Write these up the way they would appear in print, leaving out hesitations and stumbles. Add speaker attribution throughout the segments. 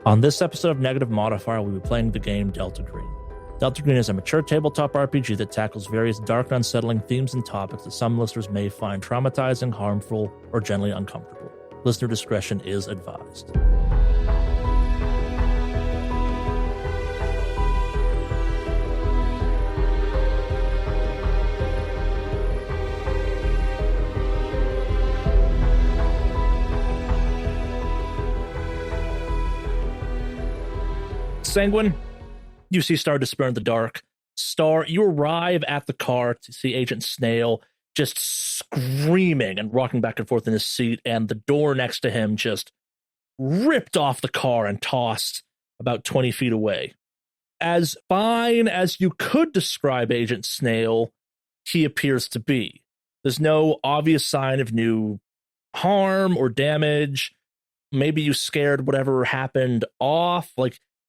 Speaker 1: On this episode of Negative Modifier, we'll be playing the game Deltagreen. Deltagreen is a mature tabletop RPG that tackles various dark and unsettling themes and topics that some listeners may find traumatizing, harmful, or generally uncomfortable. Listener discretion is advised. Sanguine, you see Star disappear in the dark. Star, you arrive at the car to see Agent Snail just screaming and rocking back and forth in his seat, and the door next to him just ripped off the car and tossed about 20 feet away. As fine as you could describe Agent Snail, he appears to be. There's no obvious sign of new harm or damage. Maybe you scared whatever happened off.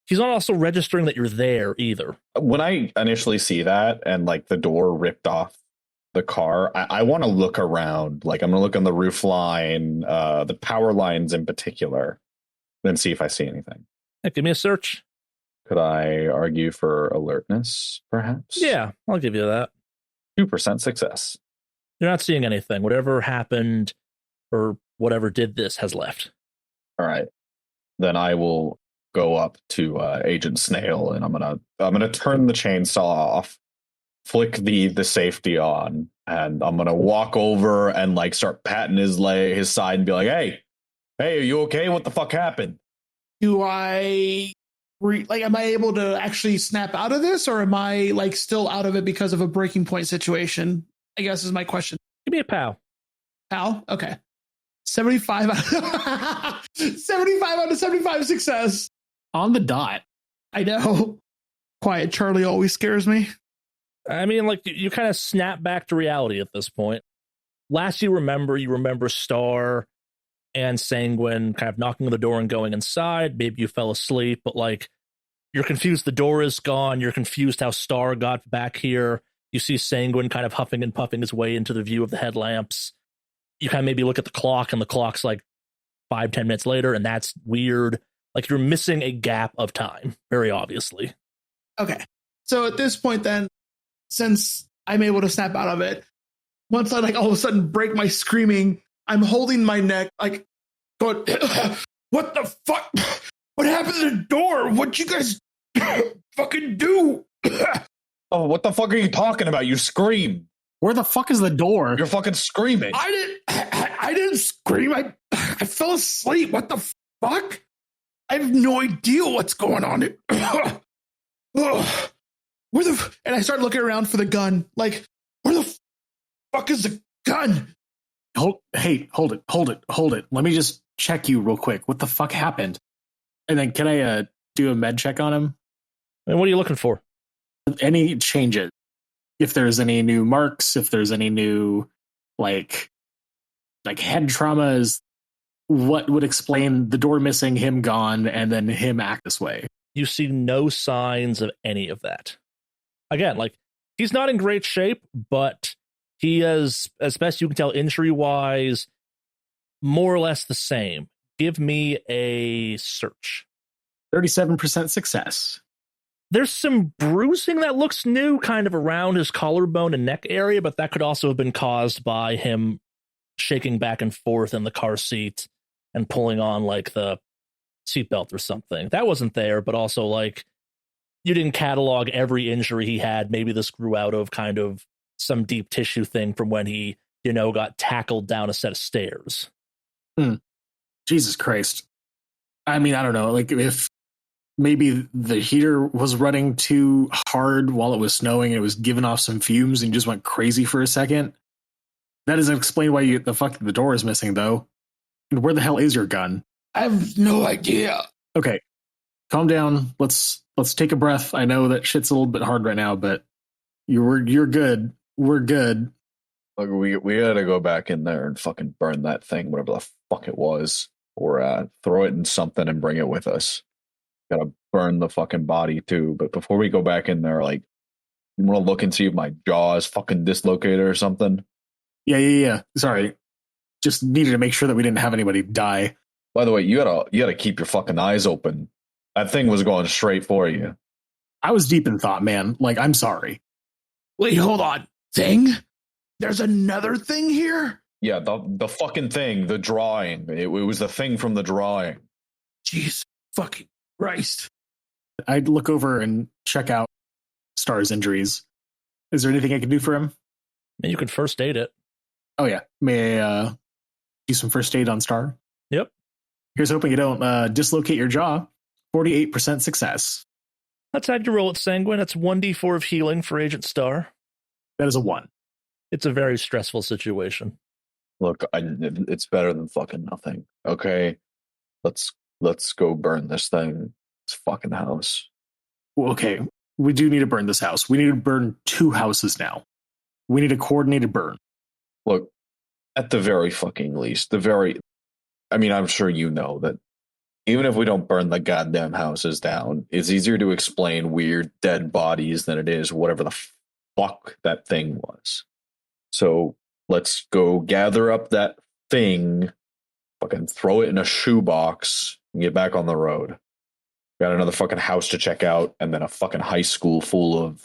Speaker 1: He's not also registering that you're there either.
Speaker 2: When I initially see that and the door ripped off the car, I want to look around. I'm going to look on the roof line, the power lines in particular, then see if I see anything.
Speaker 1: Yeah, give me a search.
Speaker 2: Could I argue for alertness, perhaps?
Speaker 1: Yeah, I'll give you that.
Speaker 2: 2% success.
Speaker 1: You're not seeing anything. Whatever happened or whatever did this has left.
Speaker 2: All right. Then I will go up to Agent Snail, and I'm gonna turn the chainsaw off, flick the safety on, and I'm gonna walk over and start patting his side and be like, hey, are you okay? What the fuck happened?
Speaker 3: Do I am I able to actually snap out of this, or am I still out of it because of a breaking point situation? I guess is my question.
Speaker 1: Give me a POW.
Speaker 3: POW? Okay. 75 out of 75 success.
Speaker 4: On the dot.
Speaker 3: I know. Quiet Charlie always scares me.
Speaker 1: I mean, you kind of snap back to reality at this point. Last you remember Star and Sanguine kind of knocking on the door and going inside. Maybe you fell asleep, but you're confused the door is gone. You're confused how Star got back here. You see Sanguine kind of huffing and puffing his way into the view of the headlamps. You kind of maybe look at the clock, and the clock's 5-10 minutes later, and that's weird. You're missing a gap of time, very obviously.
Speaker 3: Okay. So at this point then, since I'm able to snap out of it, once I all of a sudden break my screaming, I'm holding my neck going, what the fuck? What happened to the door? What'd you guys fucking do?
Speaker 2: Oh, what the fuck are you talking about? You screamed.
Speaker 4: Where the fuck is the door?
Speaker 2: You're fucking screaming.
Speaker 3: I didn't scream. I fell asleep. What the fuck? I have no idea what's going on. And I start looking around for the gun. Where the fuck is the gun?
Speaker 4: Hold it. Let me just check you real quick. What the fuck happened? And then can I do a med check on him?
Speaker 1: And what are you looking for?
Speaker 4: Any changes? If there's any new marks, if there's any new head traumas, what would explain the door missing, him gone, and then him act this way?
Speaker 1: You see no signs of any of that. Again, he's not in great shape, but he is, as best you can tell, injury-wise, more or less the same. Give me a search.
Speaker 4: 37% success.
Speaker 1: There's some bruising that looks new kind of around his collarbone and neck area, but that could also have been caused by him shaking back and forth in the car seat and pulling on the seatbelt or something. That wasn't there, but also you didn't catalog every injury he had. Maybe this grew out of kind of some deep tissue thing from when he, got tackled down a set of stairs.
Speaker 4: Jesus Christ. I mean, I don't know, if maybe the heater was running too hard while it was snowing and it was giving off some fumes and just went crazy for a second. That doesn't explain why the door is missing, though. And where the hell is your gun?
Speaker 3: I have no idea.
Speaker 4: Okay, calm down. Let's take a breath. I know that shit's a little bit hard right now, but you're good. We're good.
Speaker 2: We gotta go back in there and fucking burn that thing, whatever the fuck it was, or throw it in something and bring it with us. Gotta burn the fucking body too. But before we go back in there, you want to look and see if my jaw is fucking dislocated or something?
Speaker 4: Yeah. Sorry. Just needed to make sure that we didn't have anybody die.
Speaker 2: By the way, you gotta keep your fucking eyes open. That thing was going straight for you.
Speaker 4: I was deep in thought, man. Like, I'm sorry.
Speaker 3: Wait, hold on. Thing? There's another thing here?
Speaker 2: Yeah, the fucking thing, the drawing. It was the thing from the drawing.
Speaker 3: Jeez, fucking Christ.
Speaker 4: I'd look over and check out Star's injuries. Is there anything I can do for him?
Speaker 1: And you can first aid it.
Speaker 4: Oh, yeah. May I do some first aid on Star?
Speaker 1: Yep.
Speaker 4: Here's hoping you don't dislocate your jaw. 48% success.
Speaker 1: Let's have you roll it, Sanguine. That's 1d4 of healing for Agent Star.
Speaker 4: That is a 1.
Speaker 1: It's a very stressful situation.
Speaker 2: Look, it's better than fucking nothing. Okay, let's go burn this thing. This fucking house.
Speaker 4: Well, okay, we do need to burn this house. We need to burn 2 houses now. We need a coordinated burn.
Speaker 2: Look, at the very fucking least, I mean, I'm sure you know that even if we don't burn the goddamn houses down, it's easier to explain weird dead bodies than it is whatever the fuck that thing was. So let's go gather up that thing, fucking throw it in a shoebox, and get back on the road. Got another fucking house to check out, and then a fucking high school full of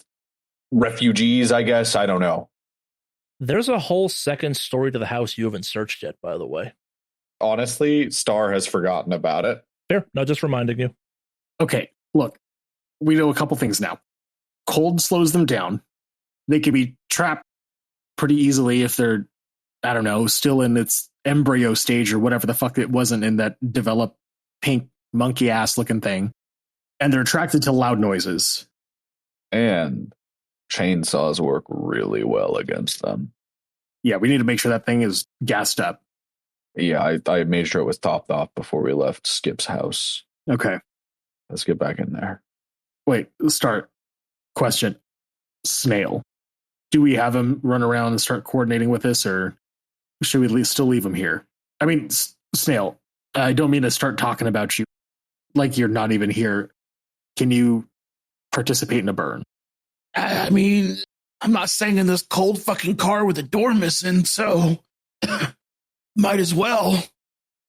Speaker 2: refugees, I guess. I don't know.
Speaker 1: There's a whole second story to the house you haven't searched yet, by the way.
Speaker 2: Honestly, Star has forgotten about it.
Speaker 1: Fair. No, just reminding you.
Speaker 4: Okay, look, we know a couple things now. Cold slows them down. They could be trapped pretty easily if they're, I don't know, still in its embryo stage or whatever the fuck it wasn't in that developed pink monkey ass looking thing. And they're attracted to loud noises.
Speaker 2: And chainsaws work really well against them.
Speaker 4: Yeah, we need to make sure that thing is gassed up.
Speaker 2: Yeah, I made sure it was topped off before we left Skip's house.
Speaker 4: Okay.
Speaker 2: Let's get back in there.
Speaker 4: Wait, start. Question. Snail. Do we have him run around and start coordinating with this, or should we still leave him here? I mean, Snail, I don't mean to start talking about you like you're not even here. Can you participate in a burn?
Speaker 3: I mean, I'm not staying in this cold fucking car with the door missing, so might as well.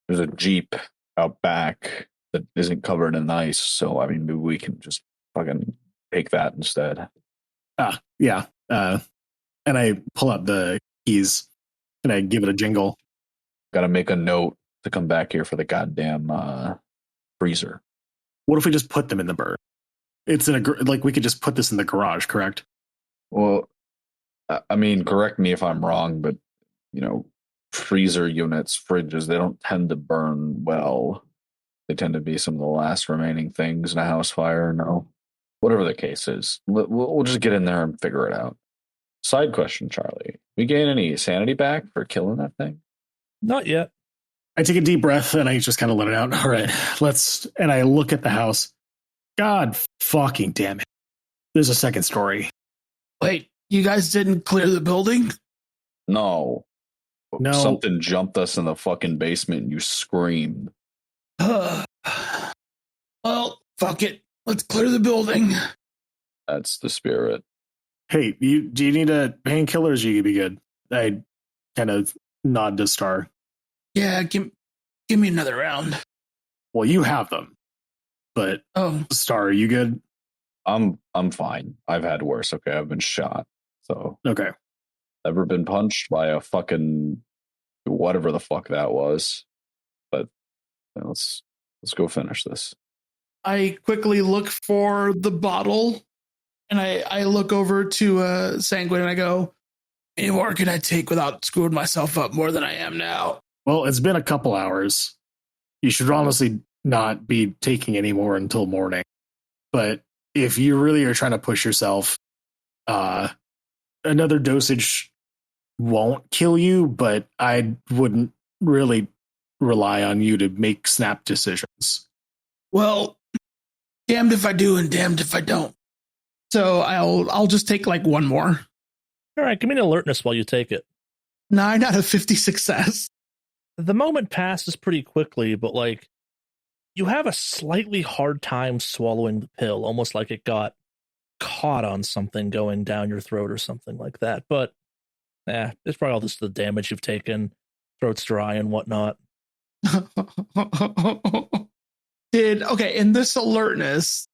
Speaker 2: There's a Jeep out back that isn't covered in ice, so I mean, maybe we can just fucking take that instead.
Speaker 4: Yeah. And I pull out the keys and I give it a jingle.
Speaker 2: Got to make a note to come back here for the goddamn freezer.
Speaker 4: What if we just put them in the burn? It's in a like we could just put this in the garage, correct?
Speaker 2: Well, I mean, correct me if I'm wrong, but you know, freezer units, fridges, they don't tend to burn well. They tend to be some of the last remaining things in a house fire. No, whatever the case is, we'll just get in there and figure it out. Side question, Charlie. We gain any sanity back for killing that thing?
Speaker 1: Not yet.
Speaker 4: I take a deep breath and I just kind of let it out. All right, and I look at the house. God fucking damn it. There's a second story.
Speaker 3: Wait, you guys didn't clear the building?
Speaker 2: No.
Speaker 4: No.
Speaker 2: Something jumped us in the fucking basement and you screamed.
Speaker 3: Well, fuck it. Let's clear the building.
Speaker 2: That's the spirit.
Speaker 4: Hey, do you need a painkiller or you could be good? I kind of nod to Star.
Speaker 3: Yeah, give me another round.
Speaker 4: Well, you have them. But Star, are you good?
Speaker 2: I'm fine. I've had worse. Okay, I've been shot. So
Speaker 4: Okay.
Speaker 2: never been punched by a fucking whatever the fuck that was. But let's go finish this.
Speaker 3: I quickly look for the bottle, and I look over to Sanguine and I go, any more can I take without screwing myself up more than I am now?
Speaker 4: Well, it's been a couple hours. You should honestly not be taking any more until morning. But if you really are trying to push yourself, another dosage won't kill you, but I wouldn't really rely on you to make snap decisions.
Speaker 3: Well, damned if I do and damned if I don't. So I'll just take like one more.
Speaker 1: All right, give me an alertness while you take it.
Speaker 3: 9 out of 50 success.
Speaker 1: The moment passes pretty quickly, but like you have a slightly hard time swallowing the pill, almost like it got caught on something going down your throat or something like that. But it's probably all just the damage you've taken, throat's dry and whatnot.
Speaker 3: in this alertness,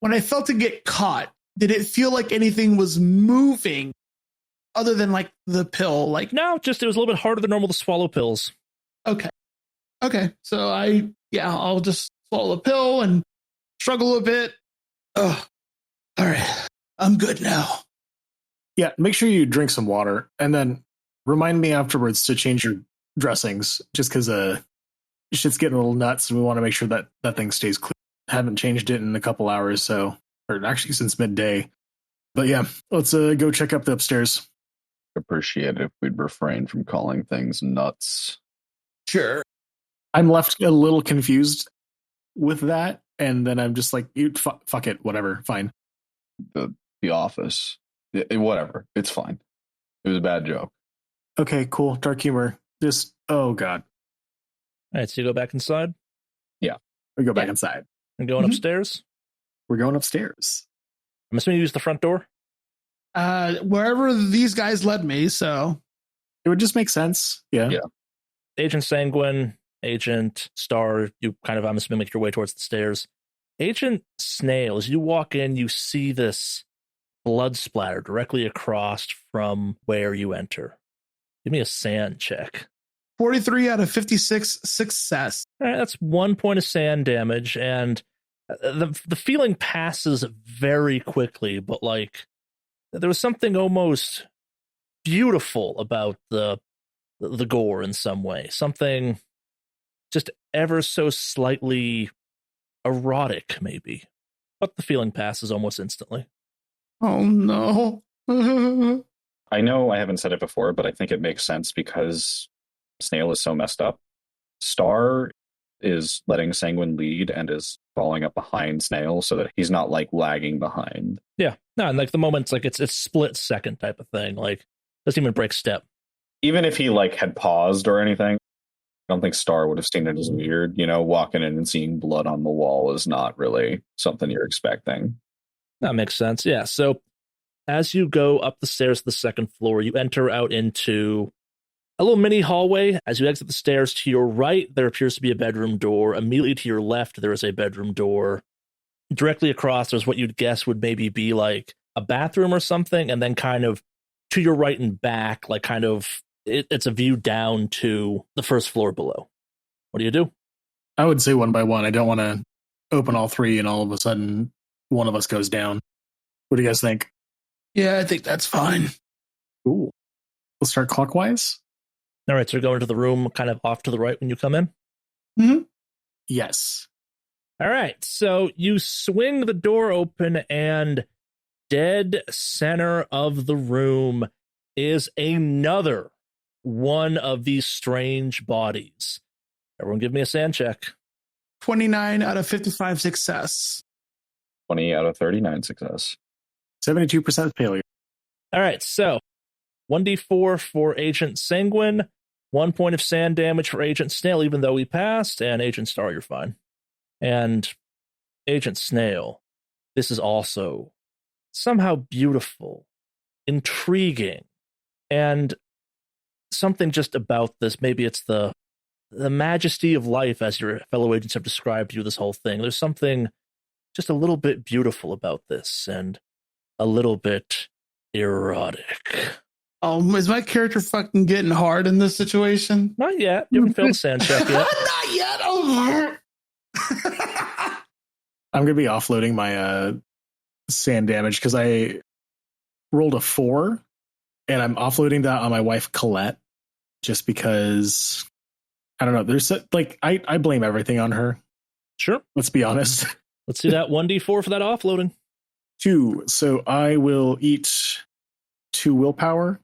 Speaker 3: when I felt to get caught, did it feel like anything was moving other than like the pill? Like,
Speaker 1: no, just it was a little bit harder than normal to swallow pills.
Speaker 3: Okay. So I'll just swallow the pill and struggle a bit. Oh, all right. I'm good now.
Speaker 4: Yeah, make sure you drink some water and then remind me afterwards to change your dressings just because shit's getting a little nuts and we want to make sure that that thing stays clean. Haven't changed it in a couple hours, or actually since midday. But yeah, let's go check up the upstairs.
Speaker 2: Appreciate it if we'd refrain from calling things nuts.
Speaker 3: Sure.
Speaker 4: I'm left a little confused with that, and then I'm just like, fuck it, whatever, fine.
Speaker 2: The office. Whatever. It's fine. It was a bad joke.
Speaker 4: Okay, cool. Dark humor. Just, oh God.
Speaker 1: All right, so you go back inside?
Speaker 2: Yeah.
Speaker 4: We go back inside.
Speaker 1: And going upstairs?
Speaker 4: We're going upstairs.
Speaker 1: I'm assuming you use the front door?
Speaker 3: Wherever these guys led me, so.
Speaker 4: It would just make sense. Yeah.
Speaker 1: Agent Sanguine, Agent Star, you kind of, I'm assuming, make your way towards the stairs. Agent Snail, as you walk in, you see this blood splatter directly across from where you enter. Give me a sand check.
Speaker 3: 43 out of 56 success.
Speaker 1: All right, that's 1 point of sand damage, and the feeling passes very quickly, but like there was something almost beautiful about the gore in some way. Something just ever so slightly erotic, maybe. But the feeling passes almost instantly.
Speaker 3: Oh, no.
Speaker 2: I know I haven't said it before, but I think it makes sense because Snail is so messed up. Star is letting Sanguine lead and is following up behind Snail so that he's not like lagging behind.
Speaker 1: Yeah. No, and like the moment's like it's split second type of thing. Like doesn't even break step.
Speaker 2: Even if he like had paused or anything, I don't think Star would have seen it as weird. You know, walking in and seeing blood on the wall is not really something you're expecting.
Speaker 1: That makes sense. Yeah. So as you go up the stairs to the second floor, you enter out into a little mini hallway. As you exit the stairs, to your right, there appears to be a bedroom door. Immediately to your left, there is a bedroom door. Directly across, there's what you'd guess would maybe be like a bathroom or something. And then kind of to your right and back, like kind of, it's a view down to the first floor below. What do you do?
Speaker 4: I would say one by one. I don't want to open all three and all of a sudden one of us goes down. What do you guys think?
Speaker 3: Yeah, I think that's fine.
Speaker 4: Cool. We'll start clockwise.
Speaker 1: All right, so you're going to the room kind of off to the right when you come in?
Speaker 3: Mm-hmm.
Speaker 4: Yes.
Speaker 1: All right, so you swing the door open and dead center of the room is another one of these strange bodies. Everyone give me a sand check.
Speaker 3: 29 out of 55 success.
Speaker 2: 20 out of 39 success.
Speaker 4: 72% failure.
Speaker 1: All right, so 1d4 for Agent Sanguine, 1 point of sand damage for Agent Snail, even though we passed, and Agent Star, you're fine. And Agent Snail, this is also somehow beautiful, intriguing, and something just about this. Maybe it's the majesty of life, as your fellow agents have described to you this whole thing. There's something just a little bit beautiful about this, and a little bit erotic.
Speaker 3: Oh, is my character fucking getting hard in this situation?
Speaker 1: Not yet. You haven't failed a sand check yet.
Speaker 3: Not yet. Oh.
Speaker 4: I'm going to be offloading my sand damage because I rolled a 4 and I'm offloading that on my wife, Colette, just because, I don't know. There's like, I blame everything on her.
Speaker 1: Sure.
Speaker 4: Let's be honest.
Speaker 1: Let's see that 1d4 for that offloading.
Speaker 4: 2. So I will eat 2 willpower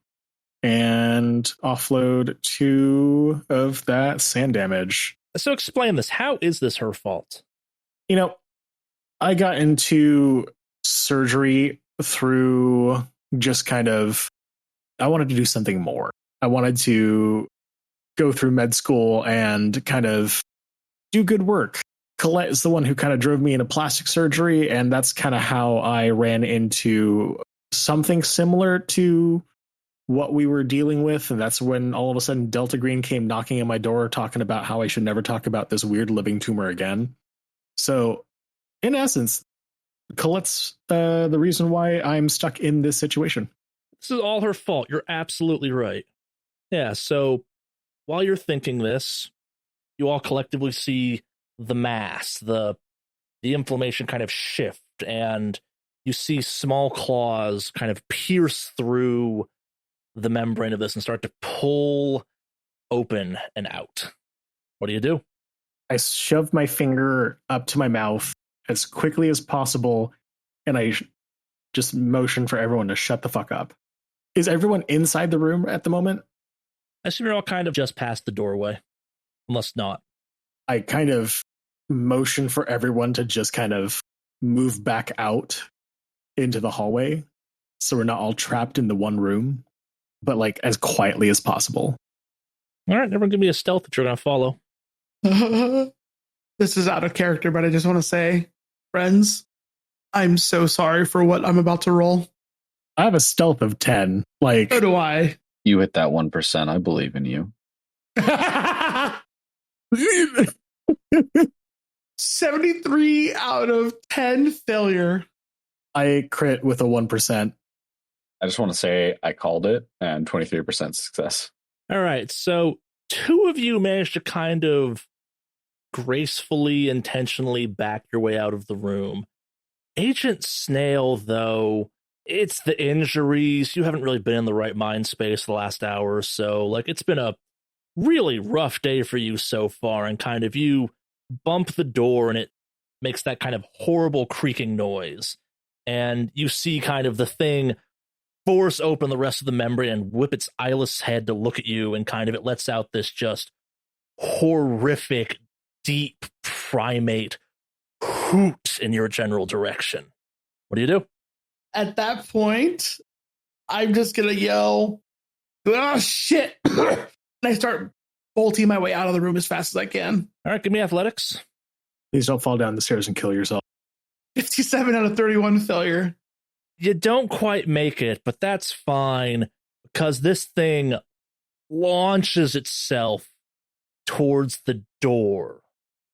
Speaker 4: and offload 2 of that sand damage.
Speaker 1: So explain this. How is this her fault?
Speaker 4: You know, I got into surgery through just kind of, I wanted to do something more. I wanted to go through med school and kind of do good work. Colette is the one who kind of drove me into plastic surgery, and that's kind of how I ran into something similar to what we were dealing with. And that's when all of a sudden deltagreen came knocking on my door talking about how I should never talk about this weird living tumor again. So, in essence, Colette's the reason why I'm stuck in this situation.
Speaker 1: This is all her fault. You're absolutely right. Yeah, so while you're thinking this, you all collectively see the mass, the inflammation kind of shift, and you see small claws kind of pierce through the membrane of this and start to pull open and out. What do?
Speaker 4: I shove my finger up to my mouth as quickly as possible, and I just motion for everyone to shut the fuck up. Is everyone inside the room at the moment?
Speaker 1: I assume you're all kind of just past the doorway, unless not.
Speaker 4: I kind of motion for everyone to just kind of move back out into the hallway so we're not all trapped in the one room, but like as quietly as possible.
Speaker 1: All right, everyone give me a stealth that you're going to follow.
Speaker 3: This is out of character, but I just want to say, friends, I'm so sorry for what I'm about to roll.
Speaker 4: I have a stealth of 10. Like,
Speaker 3: So do I.
Speaker 2: You hit that 1%. I believe in you.
Speaker 3: 73 out of 10 failure.
Speaker 4: I crit with a 1%.
Speaker 2: I just want to say I called it and 23% success.
Speaker 1: All right, so two of you managed to kind of gracefully, intentionally back your way out of the room. Agent Snail, though, it's the injuries. You haven't really been in the right mind space the last hour or so. Like, it's been a really rough day for you so far, and kind of you bump the door and it makes that kind of horrible creaking noise. And you see kind of the thing force open the rest of the membrane and whip its eyeless head to look at you, and kind of it lets out this just horrific, deep primate hoot in your general direction. What do?
Speaker 3: At that point, I'm just going to yell, "Oh, shit!" And I start bolting my way out of the room as fast as I can.
Speaker 1: All right, give me athletics.
Speaker 4: Please don't fall down the stairs and kill yourself.
Speaker 3: 57 out of 31 failure.
Speaker 1: You don't quite make it, but that's fine, because this thing launches itself towards the door,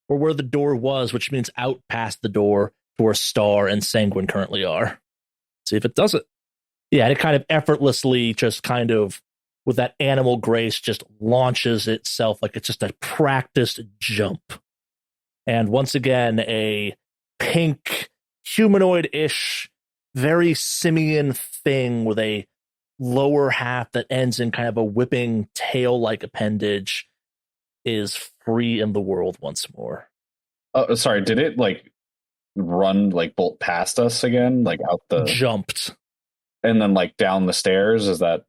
Speaker 1: or where the door was, which means out past the door to where Star and Sanguine currently are. See if it does it. Yeah, and it kind of effortlessly, just kind of with that animal grace, just launches itself like it's just a practiced jump. And once again, a pink, humanoid-ish, very simian thing with a lower half that ends in kind of a whipping tail-like appendage is free in the world once more.
Speaker 2: Oh, sorry. Did it like run, like bolt past us again? Like out the...
Speaker 1: Jumped.
Speaker 2: And then like down the stairs? Is that...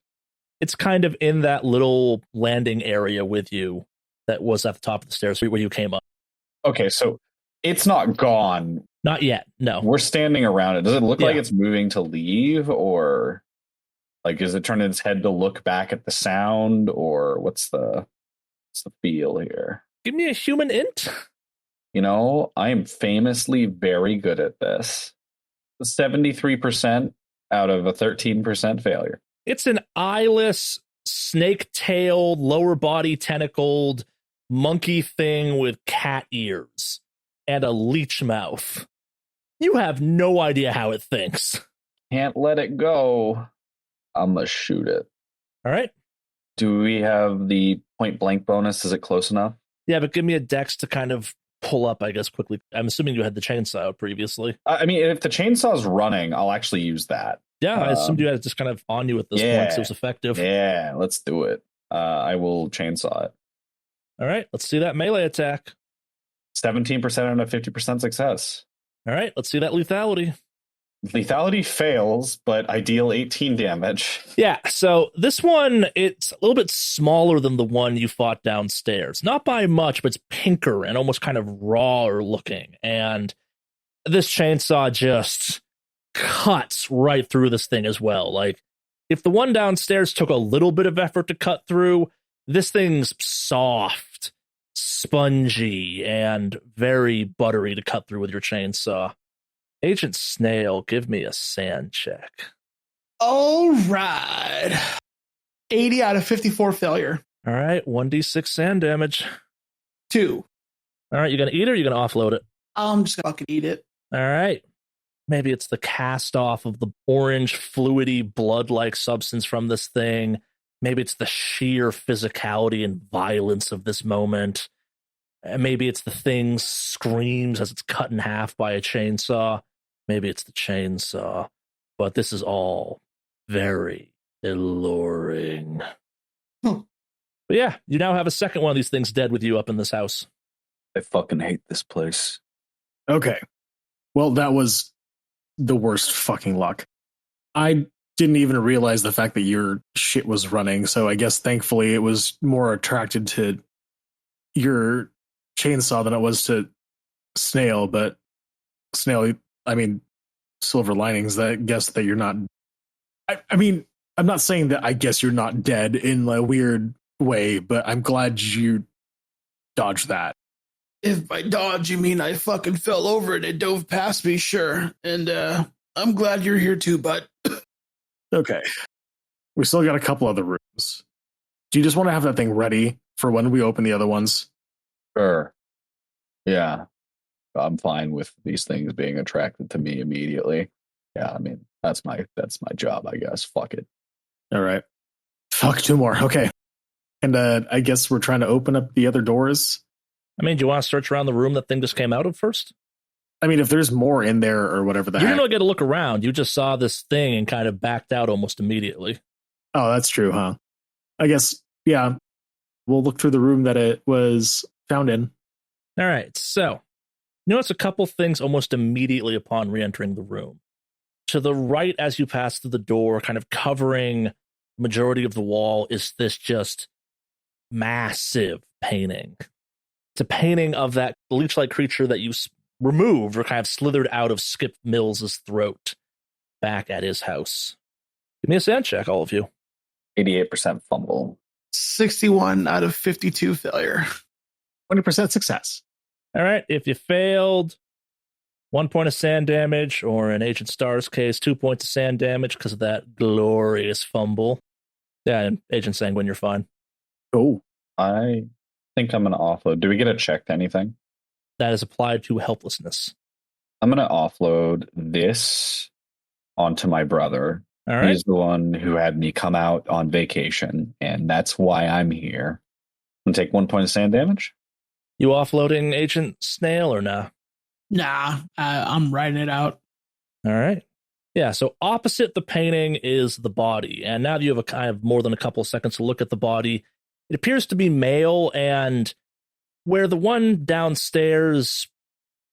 Speaker 1: It's kind of in that little landing area with you that was at the top of the stairs where you came up.
Speaker 2: Okay, so it's not gone.
Speaker 1: Not yet, no.
Speaker 2: We're standing around it. Does it look
Speaker 1: Yeah.
Speaker 2: like it's moving to leave, or like is it turning its head to look back at the sound, or what's the feel here?
Speaker 1: Give me a human int.
Speaker 2: You know, I am famously very good at this. 73% out of a 13% failure.
Speaker 1: It's an eyeless, snake-tailed, lower body tentacled monkey thing with cat ears and a leech mouth. You have no idea how it thinks.
Speaker 2: Can't let it go. I'm gonna shoot it.
Speaker 1: All right.
Speaker 2: Do we have the point blank bonus? Is it close enough?
Speaker 1: Yeah, but give me a dex to kind of pull up, I guess, quickly. I'm assuming you had the chainsaw out previously.
Speaker 2: I mean, if the chainsaw's running, I'll actually use that.
Speaker 1: Yeah, I assumed you had it just kind of on you at this point, so it was effective.
Speaker 2: Yeah, let's do it. I will chainsaw it.
Speaker 1: All right, let's see that melee attack.
Speaker 2: 17% on a 50% success.
Speaker 1: All right, let's see that lethality.
Speaker 2: Lethality fails, but I deal 18 damage.
Speaker 1: Yeah, so this one, it's a little bit smaller than the one you fought downstairs. Not by much, but it's pinker and almost kind of rawer looking. And this chainsaw just cuts right through this thing as well. Like, if the one downstairs took a little bit of effort to cut through, this thing's soft, spongy, and very buttery to cut through with your chainsaw. Agent Snail, give me a sand check.
Speaker 3: All right. 80 out of 54 failure.
Speaker 1: All right, 1d6 sand damage.
Speaker 3: 2.
Speaker 1: All right, you gonna eat it or you gonna offload it?
Speaker 3: I'm just gonna fucking eat it.
Speaker 1: All right. Maybe it's the cast off of the orange, fluidy, blood-like substance from this thing. Maybe it's the sheer physicality and violence of this moment. And maybe it's the thing screams as it's cut in half by a chainsaw. Maybe it's the chainsaw. But this is all very alluring. But yeah, you now have a second one of these things dead with you up in this house.
Speaker 2: I fucking hate this place.
Speaker 4: Okay. Well, that was the worst fucking luck. I didn't even realize the fact that your shit was running, so I guess thankfully it was more attracted to your chainsaw than it was to Snail, but Snail, I mean, silver linings, I guess that you're not... I mean, I'm not saying that I guess you're not dead in a weird way, but I'm glad you dodged that.
Speaker 3: If by dodge you mean I fucking fell over and it dove past me, sure. And I'm glad you're here too, bud.
Speaker 4: Okay. We still got a couple other rooms. Do you just want to have that thing ready for when we open the other ones?
Speaker 2: Sure. Yeah. I'm fine with these things being attracted to me immediately. Yeah, I mean, that's my job, I guess. Fuck it.
Speaker 4: All right. Fuck, 2 more. Okay. And I guess we're trying to open up the other doors.
Speaker 1: I mean, do you want to search around the room that thing just came out of first?
Speaker 4: I mean, if there's more in there or whatever the
Speaker 1: You
Speaker 4: heck.
Speaker 1: didn't really get a look around. You just saw this thing and kind of backed out almost immediately.
Speaker 4: Oh, that's true, huh? I guess, yeah. We'll look through the room that it was found in.
Speaker 1: All right, so you notice a couple things almost immediately upon re-entering the room. To the right, as you pass through the door, kind of covering the majority of the wall, is this just massive painting. It's a painting of that leech-like creature that you removed or kind of slithered out of Skip Mills's throat back at his house. Give me a sand check, all of you.
Speaker 2: 88% fumble.
Speaker 3: 61 out of 52 failure.
Speaker 4: 20% success.
Speaker 1: All right, if you failed, 1 point of sand damage, or in Agent Star's case, 2 points of sand damage because of that glorious fumble. Yeah, and Agent Sanguine, you're fine.
Speaker 4: Oh.
Speaker 2: I think I'm going to offload. Do we get a check to anything?
Speaker 1: That is applied to helplessness.
Speaker 2: I'm going to offload this onto my brother.
Speaker 1: All right.
Speaker 2: He's the one who had me come out on vacation, and that's why I'm here. I'm going to take 1 point of sand damage.
Speaker 1: You offloading Agent Snail or nah?
Speaker 3: Nah, I'm writing it out.
Speaker 1: All right. Yeah, so opposite the painting is the body. And now that you have a kind of more than a couple of seconds to look at the body, it appears to be male, and where the one downstairs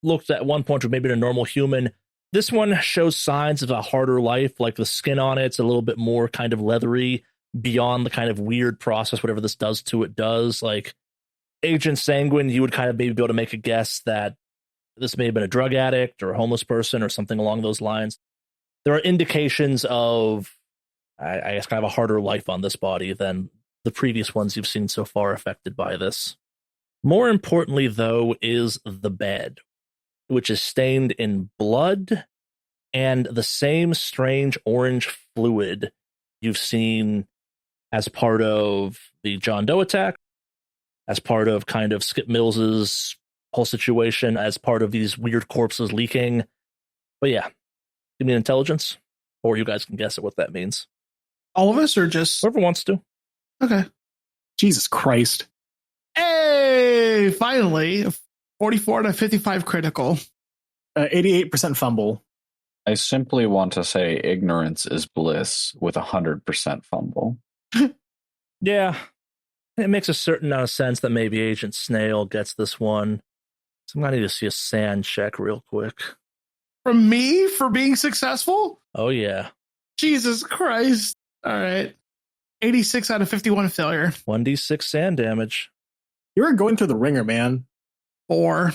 Speaker 1: looked at one point to maybe a normal human, this one shows signs of a harder life, like the skin on it's a little bit more kind of leathery beyond the kind of weird process, whatever this does to it does. Like Agent Sanguine, you would kind of maybe be able to make a guess that this may have been a drug addict or a homeless person or something along those lines. There are indications of, I guess, kind of a harder life on this body than the previous ones you've seen so far affected by this. More importantly, though, is the bed, which is stained in blood and the same strange orange fluid you've seen as part of the John Doe attack, as part of kind of Skip Mills's whole situation, as part of these weird corpses leaking. But yeah, give me an intelligence, or you guys can guess at what that means.
Speaker 3: All of us, or just...
Speaker 1: Whoever wants to.
Speaker 3: Okay.
Speaker 4: Jesus Christ.
Speaker 3: Hey, finally. 44 to 55 critical.
Speaker 4: 88% fumble.
Speaker 2: I simply want to say ignorance is bliss with 100% fumble.
Speaker 1: Yeah, it makes a certain amount of sense that maybe Agent Snail gets this one. So I'm going to need to see a sand check real quick.
Speaker 3: From me for being successful?
Speaker 1: Oh, yeah.
Speaker 3: Jesus Christ. All right. 86 out of 51 failure.
Speaker 1: 1d6 sand damage.
Speaker 4: You're going through the ringer, man.
Speaker 3: 4.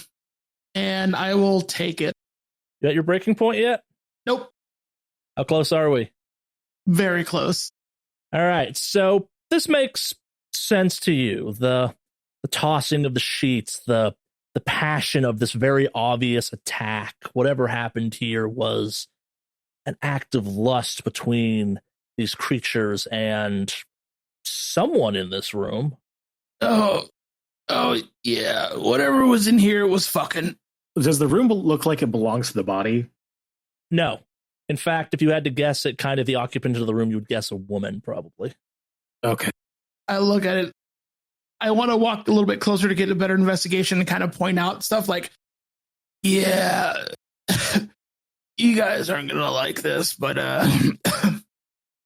Speaker 3: And I will take it.
Speaker 1: You at your breaking point yet?
Speaker 3: Nope.
Speaker 1: How close are we?
Speaker 3: Very close.
Speaker 1: All right, so this makes sense to you. The tossing of the sheets, the passion of this very obvious attack. Whatever happened here was an act of lust between these creatures and someone in this room.
Speaker 3: Oh, yeah. Whatever was in here was fucking.
Speaker 4: Does the room look like it belongs to the body?
Speaker 1: No. In fact, if you had to guess it, kind of the occupant of the room, you would guess a woman, probably.
Speaker 4: Okay.
Speaker 3: I look at it. I want to walk a little bit closer to get a better investigation and kind of point out stuff like, yeah, you guys aren't going to like this, but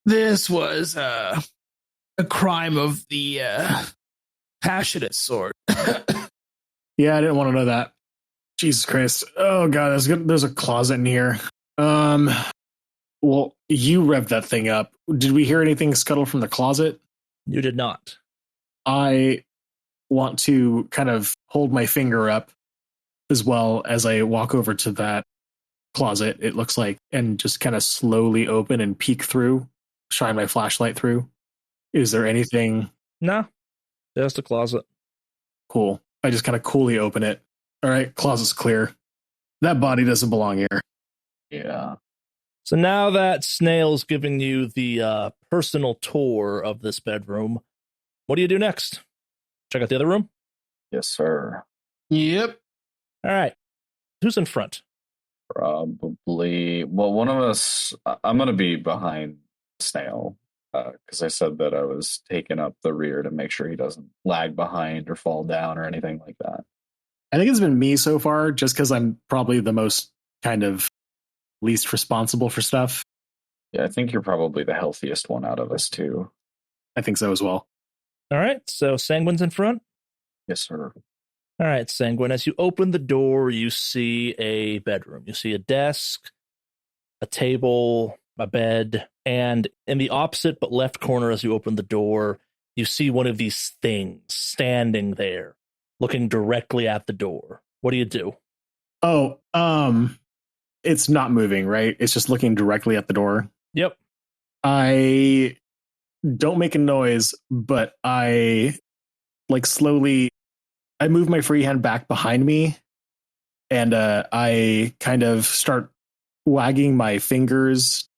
Speaker 3: this was a crime of the passionate sort.
Speaker 4: Yeah, I didn't want to know that. Jesus Christ. Oh, God, there's a closet in here. Well, you revved that thing up. Did we hear anything scuttle from the closet?
Speaker 1: You did not.
Speaker 4: I want to kind of hold my finger up as well as I walk over to that closet, it looks like, and just kind of slowly open and peek through, shine my flashlight through. Is there anything?
Speaker 1: No. Just a closet.
Speaker 4: Cool. I just kind of coolly open it. All right, closet's clear. That body doesn't belong here.
Speaker 2: Yeah.
Speaker 1: So now that Snail's giving you the personal tour of this bedroom, what do you do next? Check out the other room?
Speaker 2: Yes, sir.
Speaker 3: Yep.
Speaker 1: All right. Who's in front?
Speaker 2: Probably. Well, one of us. I'm going to be behind Snail because I said that I was taking up the rear to make sure he doesn't lag behind or fall down or anything like that.
Speaker 4: I think it's been me so far, just because I'm probably the most kind of least responsible for stuff.
Speaker 2: Yeah, I think you're probably the healthiest one out of us, too.
Speaker 4: I think so as well.
Speaker 1: All right. So Sanguine's in front?
Speaker 2: Yes, sir.
Speaker 1: All right, Sanguine. As you open the door, you see a bedroom. You see a desk, a table, a bed, and in the opposite but left corner as you open the door, you see one of these things standing there, looking directly at the door. What do?
Speaker 4: Oh, it's not moving, right? It's just looking directly at the door.
Speaker 1: Yep.
Speaker 4: I don't make a noise, but I slowly I move my free hand back behind me, and I kind of start wagging my fingers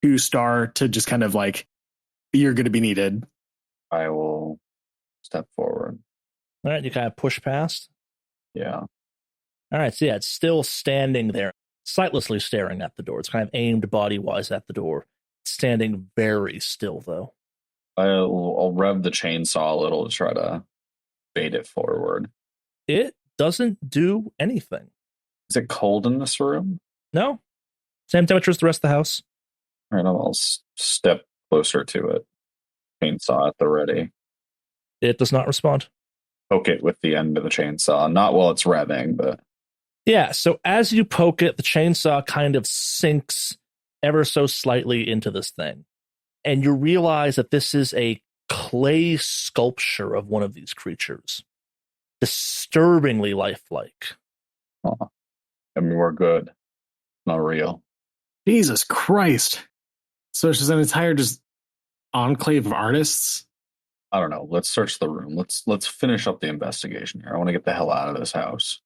Speaker 4: to Star to just kind of like, you're going to be needed.
Speaker 2: I will step forward.
Speaker 1: All right, you kind of push past.
Speaker 2: Yeah.
Speaker 1: All right, so yeah, it's still standing there, sightlessly staring at the door. It's kind of aimed body-wise at the door. It's standing very still, though.
Speaker 2: I'll rev the chainsaw a little to try to bait it forward.
Speaker 1: It doesn't do anything.
Speaker 2: Is it cold in this room?
Speaker 1: No. Same temperature as the rest of the house.
Speaker 2: All right, I'll step closer to it. Chainsaw at the ready.
Speaker 1: It does not respond.
Speaker 2: Poke it with the end of the chainsaw. Not while it's revving, but...
Speaker 1: Yeah, so as you poke it, the chainsaw kind of sinks ever so slightly into this thing. And you realize that this is a clay sculpture of one of these creatures. Disturbingly lifelike.
Speaker 2: Oh, I mean, we're good. Not real.
Speaker 4: Jesus Christ. So it's just an entire just enclave of artists?
Speaker 2: I don't know. Let's search the room. Let's finish up the investigation here. I want to get the hell out of this house.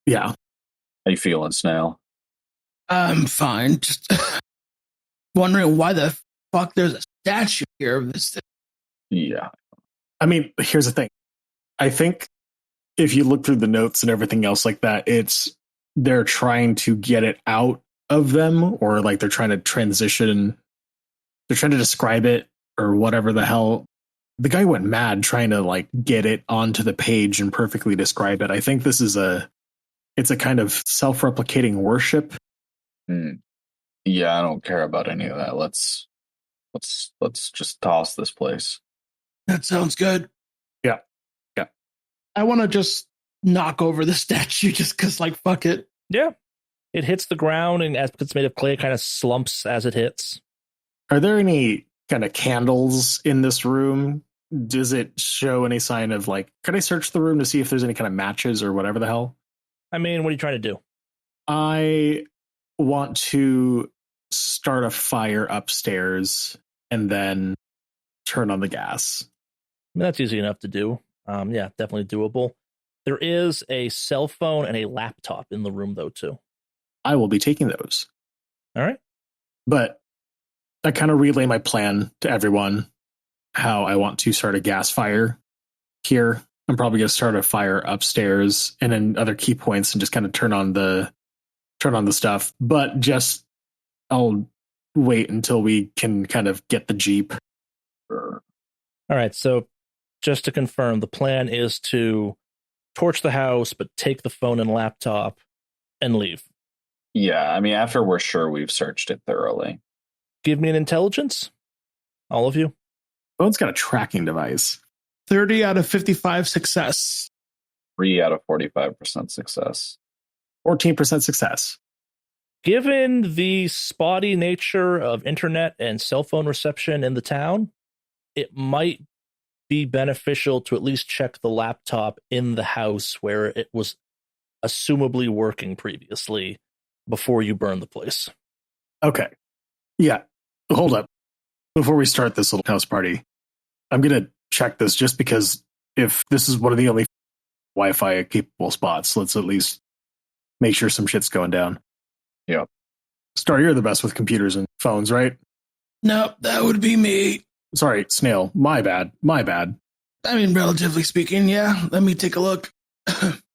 Speaker 4: Yeah.
Speaker 2: How you feeling, Snail?
Speaker 3: I'm fine. Just wondering why the fuck there's a statue here of this thing.
Speaker 2: Yeah.
Speaker 4: I mean, here's the thing. I think if you look through the notes and everything else like that, they're trying to get it out of them, or like they're trying to transition. They're trying to describe it or whatever the hell. The guy went mad trying to like get it onto the page and perfectly describe it. I think this is it's a kind of self-replicating worship.
Speaker 2: Yeah, I don't care about any of that. Let's just toss this place.
Speaker 3: That sounds good.
Speaker 4: Yeah. Yeah.
Speaker 3: I want to just knock over the statue just because, like, fuck it.
Speaker 1: Yeah. It hits the ground, and as it's made of clay, it kind of slumps as it hits.
Speaker 4: Are there any kind of candles in this room? Does it show any sign of like, can I search the room to see if there's any kind of matches or whatever the hell?
Speaker 1: I mean, what are you trying to do?
Speaker 4: I want to start a fire upstairs and then turn on the gas.
Speaker 1: I mean, that's easy enough to do. Yeah, definitely doable. There is a cell phone and a laptop in the room, though, too.
Speaker 4: I will be taking those.
Speaker 1: All right.
Speaker 4: But I kind of relay my plan to everyone, how I want to start a gas fire here I'm probably going to start a fire upstairs and then other key points and just kind of turn on the stuff. But just I'll wait until we can kind of get the Jeep.
Speaker 2: Sure.
Speaker 1: All right, so just to confirm, the plan is to torch the house, but take the phone and laptop and leave.
Speaker 2: Yeah, I mean, after we're sure we've searched it thoroughly.
Speaker 1: Give me an intelligence, all of you.
Speaker 4: Phone's got a tracking device.
Speaker 3: 30 out of 55 success.
Speaker 2: 3 out of 45% success.
Speaker 4: 14% success.
Speaker 1: Given the spotty nature of internet and cell phone reception in the town, it might be beneficial to at least check the laptop in the house where it was assumably working previously before you burn the place.
Speaker 4: Okay. Yeah. Hold up. Before we start this little house party, I'm going to check this just because if this is one of the only Wi-Fi capable spots, let's at least make sure some shit's going down.
Speaker 2: Yeah.
Speaker 4: Star, you're the best with computers and phones, right?
Speaker 3: Nope, that would be me.
Speaker 4: Sorry, Snail. My bad.
Speaker 3: I mean, relatively speaking, yeah. Let me take a look.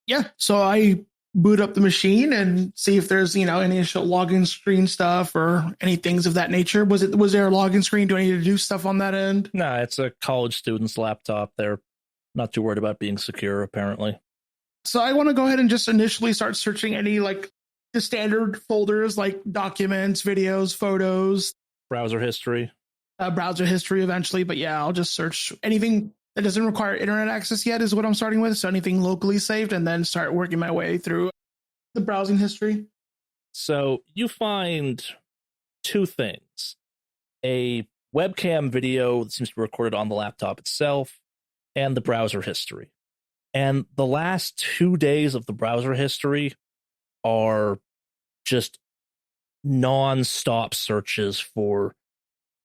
Speaker 3: Yeah, so I boot up the machine and see if there's, any initial login screen stuff or any things of that nature. Was there a login screen? Do I need to do stuff on that end?
Speaker 1: Nah, it's a college student's laptop. They're not too worried about being secure, apparently.
Speaker 3: So I want to go ahead and just initially start searching any, the standard folders, like documents, videos, photos.
Speaker 1: Browser history.
Speaker 3: Browser history eventually. But yeah, I'll just search anything that doesn't require internet access yet is what I'm starting with. So anything locally saved, and then start working my way through the browsing history.
Speaker 1: So you find two things. A webcam video that seems to be recorded on the laptop itself, and the browser history. And the last 2 days of the browser history are just non-stop searches for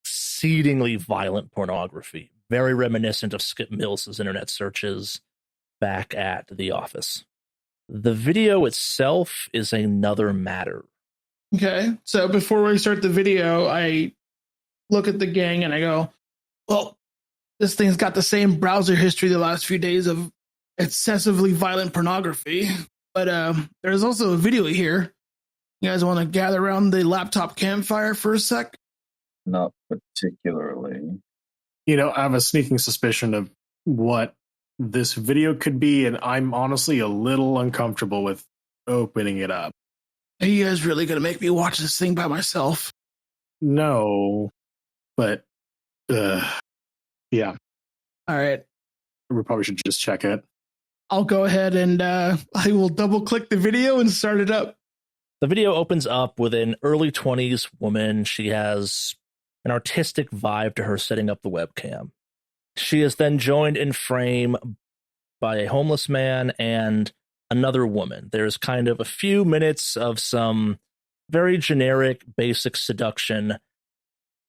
Speaker 1: exceedingly violent pornography, very reminiscent of Skip Mills's internet searches back at the office. The video itself is another matter.
Speaker 3: Okay, so before we start the video, I look at the gang and I go, well, this thing's got the same browser history the last few days of excessively violent pornography, but there's also a video here. You guys want to gather around the laptop campfire for a sec?
Speaker 2: Not particularly.
Speaker 4: I have a sneaking suspicion of what this video could be, and I'm honestly a little uncomfortable with opening it up.
Speaker 3: Are you guys really going to make me watch this thing by myself?
Speaker 4: No, but yeah.
Speaker 3: All right.
Speaker 4: We probably should just check it.
Speaker 3: I'll go ahead and I will double click the video and start it up.
Speaker 1: The video opens up with an early 20s woman. She has an artistic vibe to her setting up the webcam. She is then joined in frame by a homeless man and another woman. There's kind of a few minutes of some very generic, basic seduction.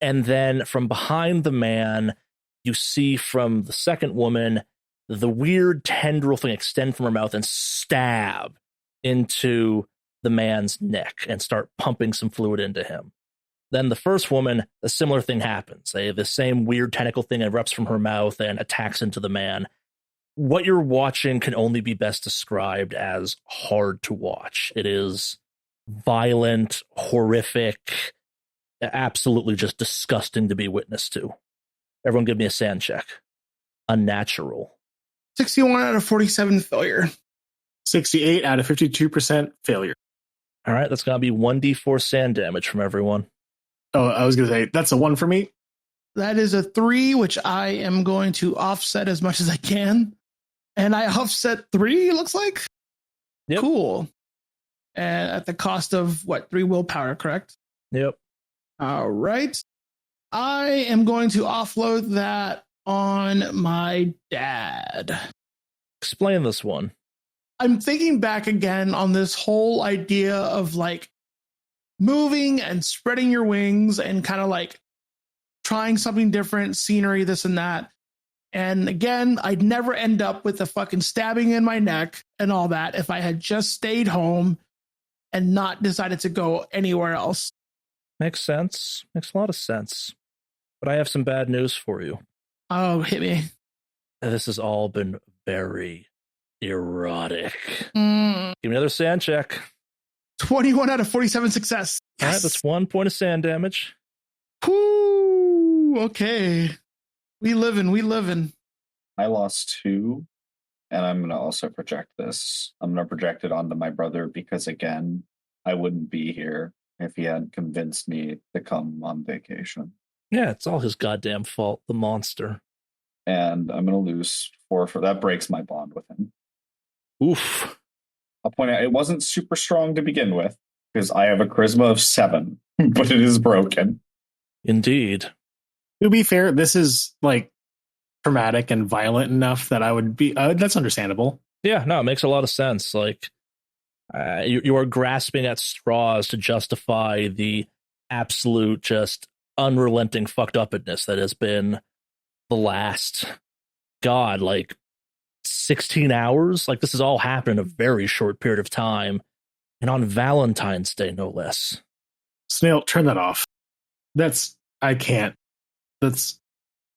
Speaker 1: And then from behind the man, you see from the second woman the weird tendril thing extend from her mouth and stab into the man's neck and start pumping some fluid into him. Then the first woman, a similar thing happens. The same weird tentacle thing erupts from her mouth and attacks into the man. What you're watching can only be best described as hard to watch. It is violent, horrific, absolutely just disgusting to be witness to. Everyone give me a sand check. Unnatural.
Speaker 3: 61 out of 47 failure.
Speaker 4: 68 out of 52% failure.
Speaker 1: All right, that's going to be 1d4 sand damage from everyone.
Speaker 4: Oh, I was going to say, that's a 1 for me.
Speaker 3: That is a 3, which I am going to offset as much as I can. And I offset 3, it looks like?
Speaker 1: Yep.
Speaker 3: Cool. And at the cost of, 3 willpower, correct?
Speaker 1: Yep.
Speaker 3: All right. I am going to offload that on my dad.
Speaker 1: Explain this one.
Speaker 3: I'm thinking back again on this whole idea of moving and spreading your wings and kind of trying something different, scenery, this and that. And again, I'd never end up with a fucking stabbing in my neck and all that if I had just stayed home and not decided to go anywhere else.
Speaker 1: Makes sense. Makes a lot of sense. But I have some bad news for you.
Speaker 3: Oh, hit me.
Speaker 1: This has all been very erotic.
Speaker 3: Mm,
Speaker 1: Give me another sand check.
Speaker 3: 21 out of 47 success.
Speaker 1: All right, that's 1 point of sand damage.
Speaker 3: Whoo, okay. We living.
Speaker 2: I lost 2, and I'm going to also project this. I'm going to project it onto my brother because, again, I wouldn't be here if he hadn't convinced me to come on vacation.
Speaker 1: Yeah, it's all his goddamn fault, the monster.
Speaker 2: And I'm going to lose 4 for that. Breaks my bond with him.
Speaker 1: Oof.
Speaker 2: I'll point out it wasn't super strong to begin with because I have a charisma of 7, but it is broken.
Speaker 1: Indeed.
Speaker 4: To be fair, this is like traumatic and violent enough that I would be. That's understandable.
Speaker 1: Yeah, no, it makes a lot of sense. Like, you are grasping at straws to justify the absolute, just unrelenting fucked upness that has been the last, God, like 16 hours. Like, this has all happened in a very short period of time, and on Valentine's Day, no less.
Speaker 4: Snail, turn that off. I can't.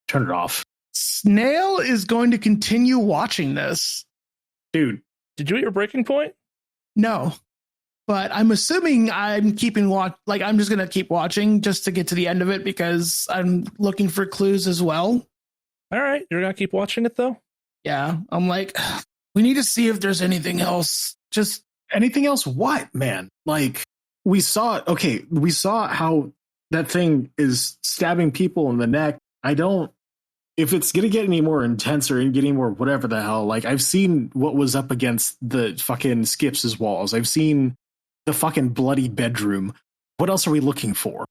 Speaker 4: Turn it off.
Speaker 3: Snail is going to continue watching this.
Speaker 4: Dude.
Speaker 1: Did you hit your breaking point?
Speaker 3: No. But I'm assuming I'm keeping like I'm just going to keep watching just to get to the end of it because I'm looking for clues as well.
Speaker 1: All right, you're going to keep watching it though?
Speaker 3: Yeah, I'm like, we need to see if there's anything else. Just
Speaker 4: anything else what, man? Like, we saw how that thing is stabbing people in the neck. If it's going to get any more intense or getting more whatever the hell, like I've seen what was up against the fucking Skips' walls. I've seen the fucking bloody bedroom. What else are we looking for?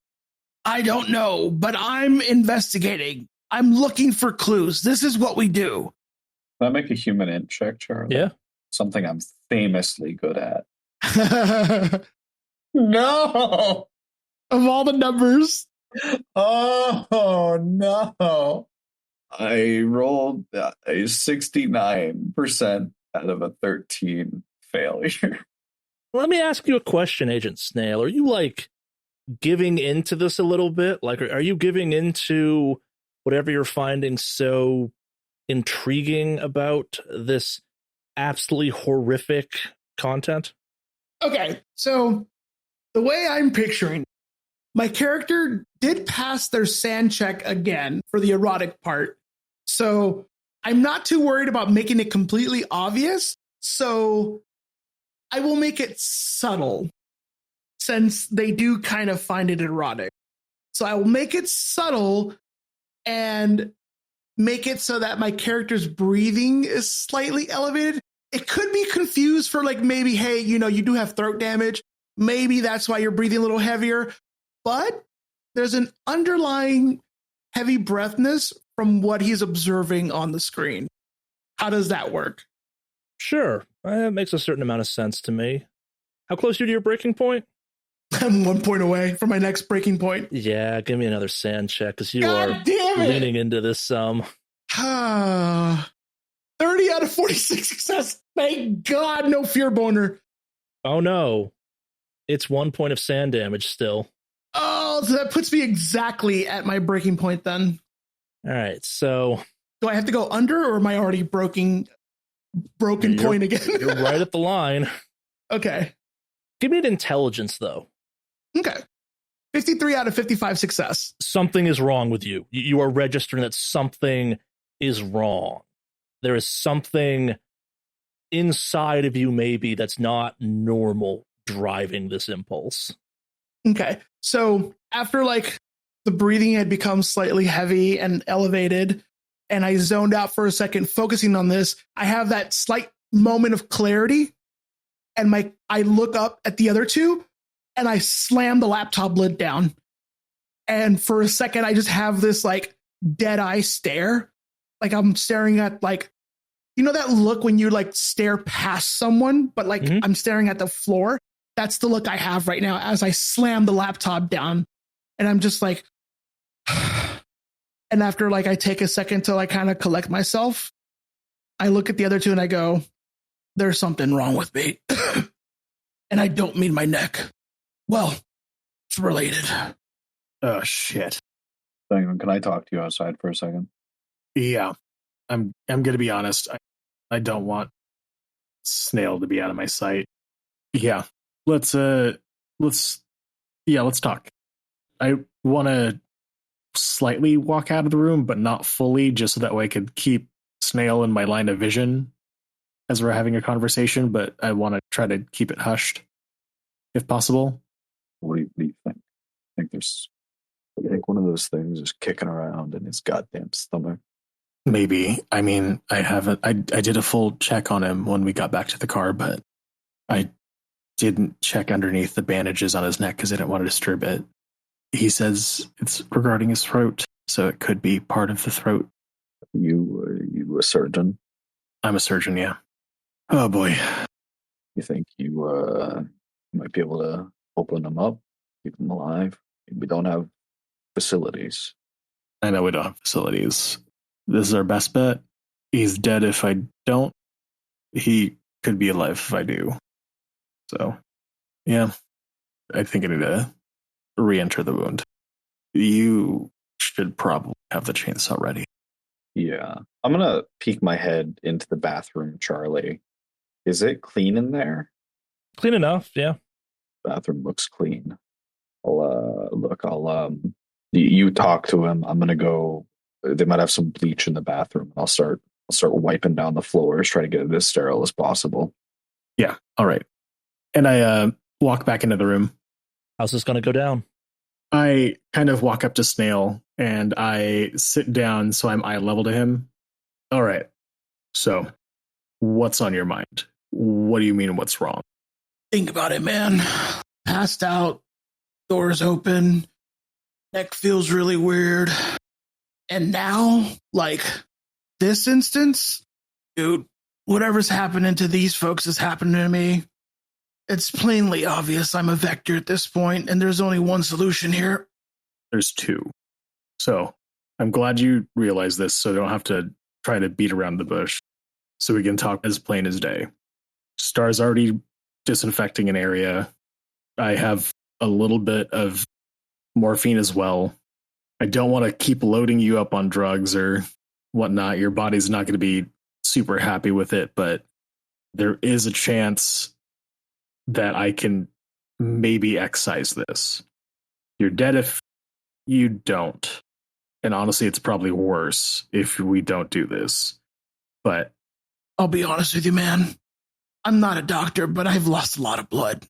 Speaker 3: I don't know, but I'm investigating. I'm looking for clues. This is what we do.
Speaker 2: Can I make a human int check, Charlie?
Speaker 1: Yeah.
Speaker 2: Something I'm famously good at. No!
Speaker 3: Of all the numbers.
Speaker 2: Oh, no. I rolled a 69% out of a 13 failure.
Speaker 1: Let me ask you a question, Agent Snail. Are you like giving into this a little bit? Like, are you giving into whatever you're finding so intriguing about this absolutely horrific content?
Speaker 3: Okay, so the way I'm picturing, my character did pass their sand check again for the erotic part. So I'm not too worried about making it completely obvious. So I will make it subtle since they do kind of find it erotic. So I will make it subtle and make it so that my character's breathing is slightly elevated. It could be confused for like maybe, hey, you do have throat damage. Maybe that's why you're breathing a little heavier. But there's an underlying heavy breathness from what he's observing on the screen. How does that work?
Speaker 1: Sure. That makes a certain amount of sense to me. How close are you to your breaking point?
Speaker 3: I'm 1 point away from my next breaking point.
Speaker 1: Yeah, give me another sand check because you
Speaker 3: God
Speaker 1: are
Speaker 3: damn it.
Speaker 1: leaning into this
Speaker 3: 30 out of 46 success. Thank God, no fear boner.
Speaker 1: Oh no. It's 1 point of sand damage still.
Speaker 3: Oh, so that puts me exactly at my breaking point then.
Speaker 1: All right, so
Speaker 3: do I have to go under or am I already broken point again?
Speaker 1: You're right at the line.
Speaker 3: Okay.
Speaker 1: Give me an intelligence though.
Speaker 3: Okay. 53 out of 55 success.
Speaker 1: Something is wrong with you. You are registering that something is wrong. There is something inside of you maybe that's not normal driving this impulse.
Speaker 3: Okay. So after like the breathing had become slightly heavy and elevated, and I zoned out for a second, focusing on this, I have that slight moment of clarity, and I look up at the other two, and I slam the laptop lid down. And for a second, I just have this like dead eye stare, like I'm staring at like, that look when you like stare past someone, but like I'm staring at the floor. That's the look I have right now as I slam the laptop down, and I'm just like. And after like I take a second to like kind of collect myself, I look at the other two and I go, there's something wrong with me. And I don't mean my neck. Well, it's related.
Speaker 4: Oh shit.
Speaker 2: Can I talk to you outside for a second?
Speaker 4: Yeah. I'm gonna be honest. I don't want Snail to be out of my sight. Yeah. Let's talk. I want to slightly walk out of the room, but not fully, just so that way I could keep Snail in my line of vision as we're having a conversation, but I want to try to keep it hushed if possible.
Speaker 2: What do you think? I think one of those things is kicking around in his goddamn stomach.
Speaker 4: Maybe. I mean, I did a full check on him when we got back to the car, but I didn't check underneath the bandages on his neck because I didn't want to disturb it. He says it's regarding his throat, so it could be part of the throat.
Speaker 2: You a surgeon?
Speaker 4: I'm a surgeon, yeah. Oh boy.
Speaker 2: You think you might be able to open him up, keep him alive? We don't have facilities.
Speaker 4: I know we don't have facilities. This is our best bet. He's dead if I don't. He could be alive if I do. So, yeah. I think I need to re-enter the wound. You should probably have the chainsaw ready.
Speaker 2: Yeah. I'm going to peek my head into the bathroom, Charlie. Is it clean in there?
Speaker 1: Clean enough, yeah.
Speaker 2: Bathroom looks clean. You talk to him. I'm going to go. They might have some bleach in the bathroom. I'll start wiping down the floors, try to get it as sterile as possible.
Speaker 4: Yeah. All right. And I walk back into the room.
Speaker 1: How's this going to go down?
Speaker 4: I kind of walk up to Snail and I sit down so I'm eye level to him. All right. So, what's on your mind? What do you mean what's wrong?
Speaker 3: Think about it, man. Passed out, doors open, neck feels really weird. And now, like, this instance, dude, whatever's happening to these folks is happening to me. It's plainly obvious I'm a vector at this point, and there's only one solution here.
Speaker 4: There's two. So, I'm glad you realize this so I don't have to try to beat around the bush. So we can talk as plain as day. Star's already disinfecting an area. I have a little bit of morphine as well. I don't want to keep loading you up on drugs or whatnot. Your body's not going to be super happy with it, but there is a chance that I can maybe excise this. You're dead if you don't. And honestly, it's probably worse if we don't do this. But
Speaker 3: I'll be honest with you, man. I'm not a doctor, but I've lost a lot of blood.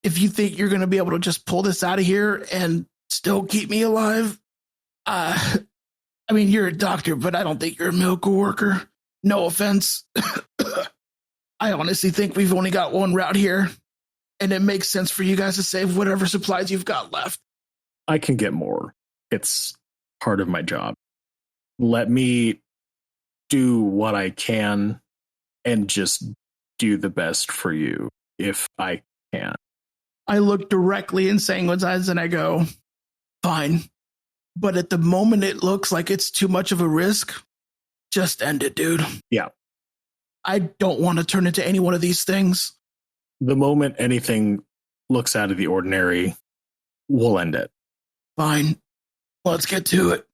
Speaker 3: If you think you're going to be able to just pull this out of here and still keep me alive, I mean, you're a doctor, but I don't think you're a miracle worker. No offense. I honestly think we've only got one route here, and it makes sense for you guys to save whatever supplies you've got left.
Speaker 4: I can get more. It's part of my job. Let me do what I can and just do the best for you if I can.
Speaker 3: I look directly in Sanguine's eyes and I go, fine. But at the moment it looks like it's too much of a risk, just end it, dude.
Speaker 4: Yeah.
Speaker 3: I don't want to turn into any one of these things.
Speaker 4: The moment anything looks out of the ordinary, we'll end it.
Speaker 3: Fine. Let's get to it.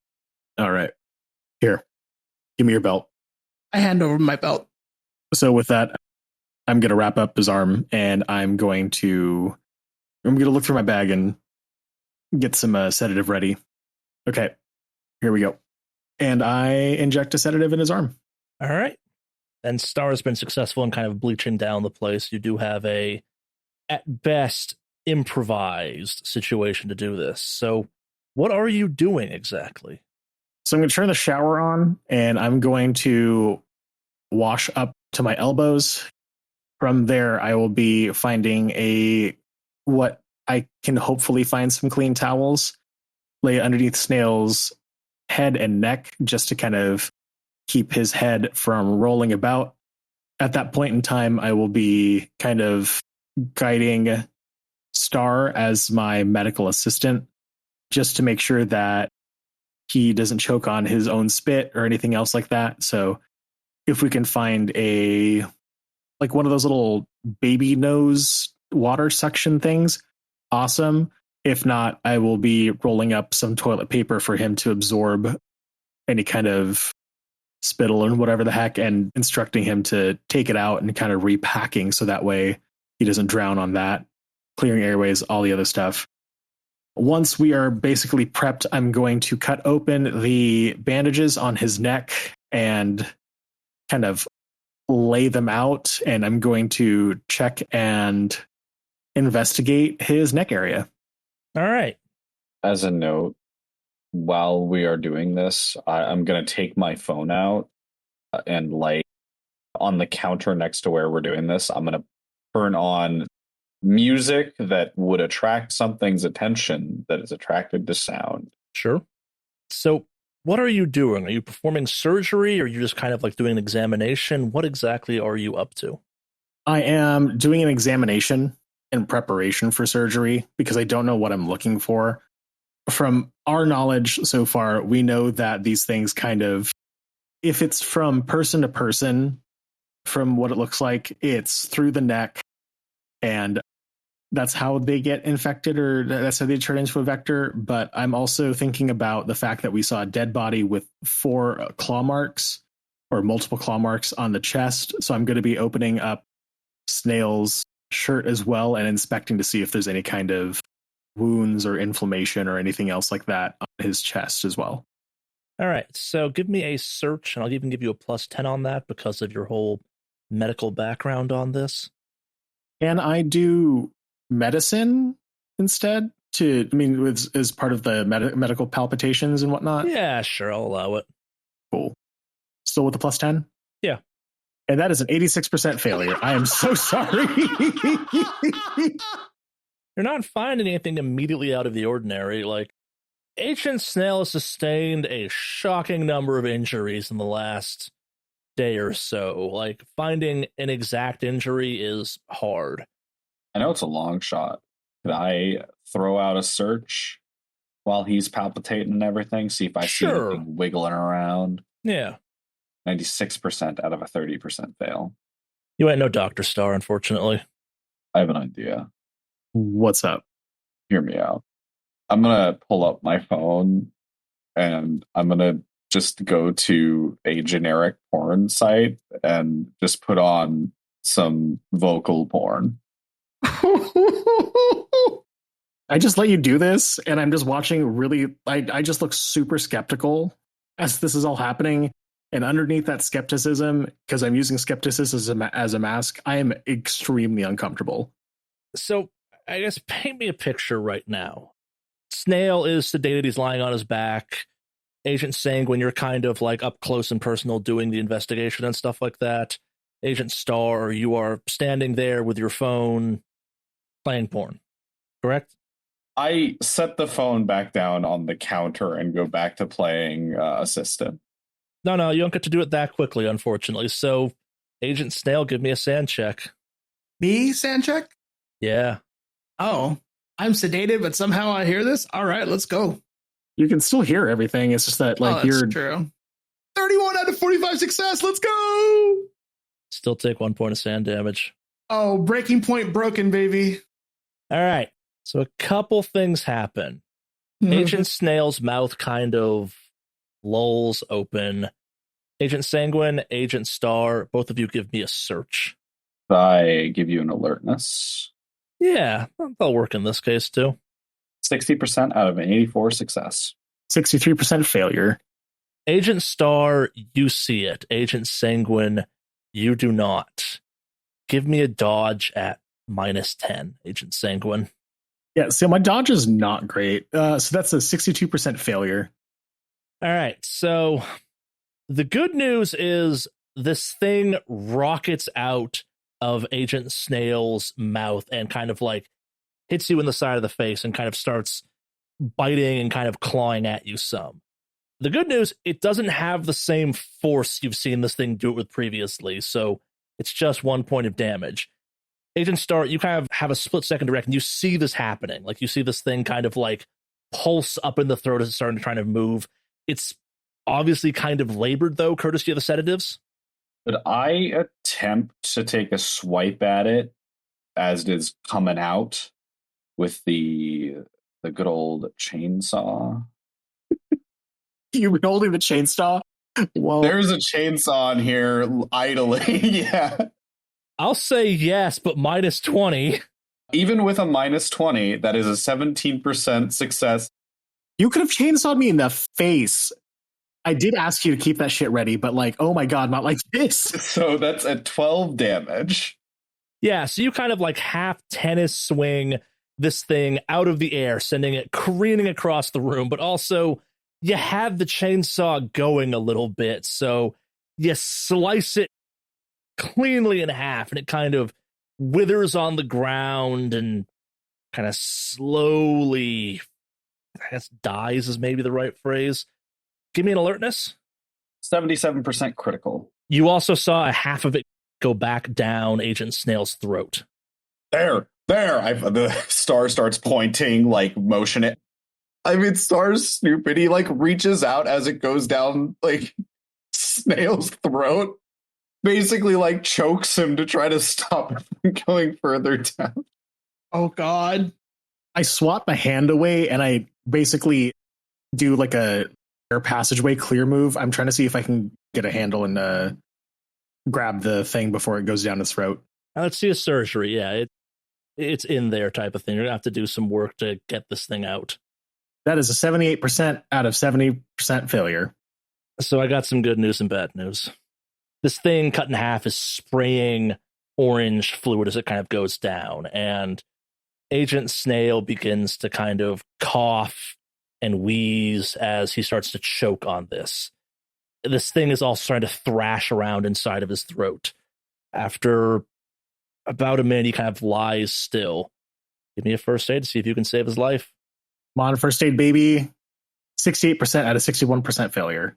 Speaker 4: All right. Here. Give me your belt.
Speaker 3: I hand over my belt.
Speaker 4: So with that, I'm going to wrap up his arm and I'm going to look through my bag and get some sedative ready. Okay, here we go. And I inject a sedative in his arm.
Speaker 1: All right. And Star has been successful in kind of bleaching down the place. You do have a, at best, improvised situation to do this. So what are you doing exactly?
Speaker 4: So I'm going to turn the shower on and I'm going to wash up to my elbows. From there, I will be finding what I can hopefully find some clean towels, lay it underneath Snail's head and neck just to kind of keep his head from rolling about. At that point in time, I will be kind of guiding Star as my medical assistant just to make sure that he doesn't choke on his own spit or anything else like that. So if we can find one of those little baby nose water suction things, awesome. If not, I will be rolling up some toilet paper for him to absorb any kind of spittle and whatever the heck, and instructing him to take it out and kind of repacking so that way he doesn't drown on that, clearing airways, all the other stuff. Once we are basically prepped, I'm going to cut open the bandages on his neck and kind of lay them out, and I'm going to check and investigate his neck area.
Speaker 1: All right.
Speaker 2: As a note, while we are doing this, I'm going to take my phone out and like on the counter next to where we're doing this, I'm going to turn on music that would attract something's attention that is attracted to sound.
Speaker 1: Sure. So what are you doing? Are you performing surgery, or are you just kind of like doing an examination? What exactly are you up to?
Speaker 4: I am doing an examination in preparation for surgery because I don't know what I'm looking for. From our knowledge so far, we know that these things kind of, if it's from person to person, from what it looks like, it's through the neck, and that's how they get infected, or that's how they turn into a vector. But I'm also thinking about the fact that we saw a dead body with 4 claw marks or multiple claw marks on the chest. So I'm going to be opening up Snail's shirt as well and inspecting to see if there's any kind of wounds or inflammation or anything else like that on his chest as well.
Speaker 1: All right. So give me a search, and I'll even give you a +10 on that because of your whole medical background on this.
Speaker 4: Can I do medicine instead as part of the medical palpitations and whatnot?
Speaker 1: Yeah, sure. I'll allow it.
Speaker 4: Cool. Still with the +10?
Speaker 1: Yeah.
Speaker 4: And that is an 86% failure. I am so sorry.
Speaker 1: You're not finding anything immediately out of the ordinary. Like, Agent Snail has sustained a shocking number of injuries in the last day or so. Like, finding an exact injury is hard.
Speaker 2: I know it's a long shot. Could I throw out a search while he's palpitating and everything? See if I see anything wiggling around?
Speaker 1: Yeah.
Speaker 2: 96% out of a 30% fail.
Speaker 1: You ain't no Dr. Star, unfortunately.
Speaker 2: I have an idea.
Speaker 4: What's up?
Speaker 2: Hear me out. I'm going to pull up my phone and I'm going to just go to a generic porn site and just put on some vocal porn.
Speaker 4: I just let you do this, and I'm just watching really, I just look super skeptical as this is all happening. And underneath that skepticism, because I'm using skepticism as a mask, I am extremely uncomfortable.
Speaker 1: So, I guess paint me a picture right now. Snail is sedated, he's lying on his back. Agent Sanguine, you're kind of like up close and personal doing the investigation and stuff like that. Agent Star, you are standing there with your phone playing porn, correct?
Speaker 2: I set the phone back down on the counter and go back to playing assistant.
Speaker 1: No, you don't get to do it that quickly, unfortunately. So, Agent Snail, give me a sand check.
Speaker 3: Me, sand check?
Speaker 1: Yeah.
Speaker 3: Oh, I'm sedated, but somehow I hear this? All right, let's go.
Speaker 4: You can still hear everything. It's just that, like,
Speaker 3: that's true. 31 out of 45 success. Let's go.
Speaker 1: Still take 1 point of sand damage.
Speaker 3: Oh, breaking point broken, baby.
Speaker 1: All right. So a couple things happen. Agent Snail's mouth kind of lulls open. Agent Sanguine, Agent Star, both of you give me a search.
Speaker 2: I give you an alertness.
Speaker 1: Yeah, that'll work in this case too.
Speaker 2: 60% out of an 84 success.
Speaker 4: 63% failure.
Speaker 1: Agent Star, you see it. Agent Sanguine, you do not. Give me a dodge at -10, Agent Sanguine.
Speaker 4: Yeah, so my dodge is not great. So that's a 62% failure.
Speaker 1: All right, so the good news is this thing rockets out of Agent Snail's mouth and kind of like hits you in the side of the face and kind of starts biting and kind of clawing at you some. The good news, it doesn't have the same force you've seen this thing do it with previously, so it's just 1 point of damage. Agent Star, you kind of have a split second to react, and you see this happening. Like, you see this thing kind of like pulse up in the throat as it's starting to try to move. It's obviously kind of labored, though, courtesy of the sedatives.
Speaker 2: Could I attempt to take a swipe at it as it is coming out with the good old chainsaw?
Speaker 4: You holding the chainsaw Well,
Speaker 2: There's a chainsaw in here idling. Yeah.
Speaker 1: I'll say yes, but minus 20.
Speaker 2: Even with a minus 20, that is a 17% success.
Speaker 4: you could have chainsawed me in the face. I did ask you to keep that shit ready, but like, oh my God, not like this.
Speaker 2: So that's at 12 damage.
Speaker 1: Yeah, so you kind of like half tennis swing this thing out of the air, sending it careening across the room, but also you have the chainsaw going a little bit, so you slice it cleanly in half, and it kind of withers on the ground and kind of slowly, I guess, dies is maybe the right phrase. Give me an alertness.
Speaker 2: 77% critical.
Speaker 1: You also saw a half of it go back down Agent Snail's throat.
Speaker 2: There. The Star starts pointing, like, motion it. I mean, Star's stupid. He, like, reaches out as it goes down, like, Snail's throat. Basically, like, chokes him to try to stop him from going further down.
Speaker 3: Oh, God.
Speaker 4: I swat my hand away and I basically do like a air passageway clear move. I'm trying to see if I can get a handle and grab the thing before it goes down his throat.
Speaker 1: Let's see a surgery. Yeah, it's in there type of thing. You're going to have to do some work to get this thing out.
Speaker 4: That is a 78% out of 70% failure.
Speaker 1: So I got some good news and bad news. This thing cut in half is spraying orange fluid as it kind of goes down, and Agent Snail begins to kind of cough and wheeze as he starts to choke on this. This thing is all starting to thrash around inside of his throat. After about a minute, he kind of lies still. Give me a first aid to see if you can save his life.
Speaker 4: Come on, first aid, baby. 68% out of 61% failure.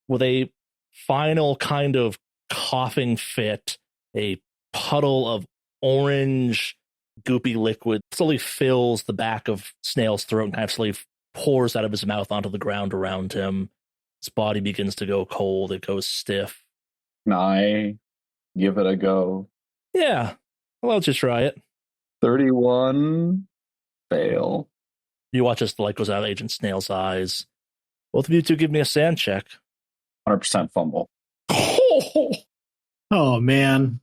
Speaker 1: With a final kind of coughing fit, a puddle of orange goopy liquid slowly fills the back of Snail's throat and kind of slowly pours out of his mouth onto the ground around him. His body begins to go cold. It goes stiff.
Speaker 2: Can I give it a go?
Speaker 1: Yeah, I'll let you try it.
Speaker 2: 31 fail.
Speaker 1: You watch as the light goes out of Agent Snail's eyes. Both of you two give me a sand check.
Speaker 2: 100% fumble.
Speaker 4: Oh, man.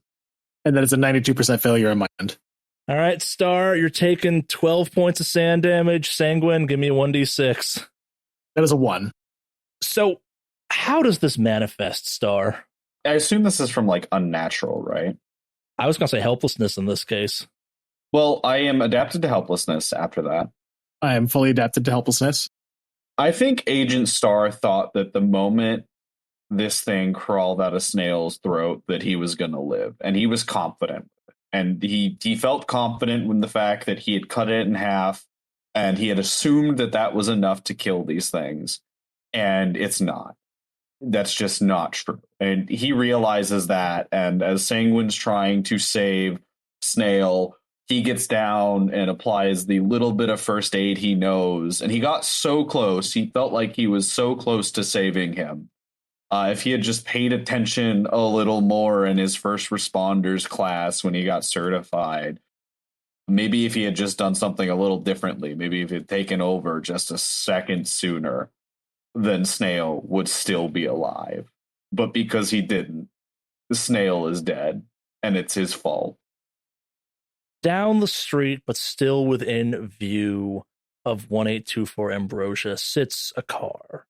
Speaker 4: And then it's a 92% failure on my end.
Speaker 1: All right, Star, you're taking 12 points of sand damage. Sanguine, give me a 1d6.
Speaker 4: That is a 1.
Speaker 1: So, how does this manifest, Star?
Speaker 2: I assume this is from, like, unnatural, right?
Speaker 1: I was going to say helplessness in this case.
Speaker 2: Well, I am adapted to helplessness after that.
Speaker 4: I am fully adapted to helplessness.
Speaker 2: I think Agent Star thought that the moment this thing crawled out of Snail's throat that he was going to live, and he was confident. And he felt confident in the fact that he had cut it in half, and he had assumed that that was enough to kill these things. And it's not. That's just not true. And he realizes that, and as Sanguine's trying to save Snail, he gets down and applies the little bit of first aid he knows. And he got so close. He felt like he was so close to saving him. If he had just paid attention a little more in his first responders class when he got certified, maybe if he had just done something a little differently, maybe if he had taken over just a second sooner, then Snail would still be alive. But because he didn't, the Snail is dead, and it's his fault.
Speaker 1: Down the street, but still within view of 1824 Ambrosia, sits a car.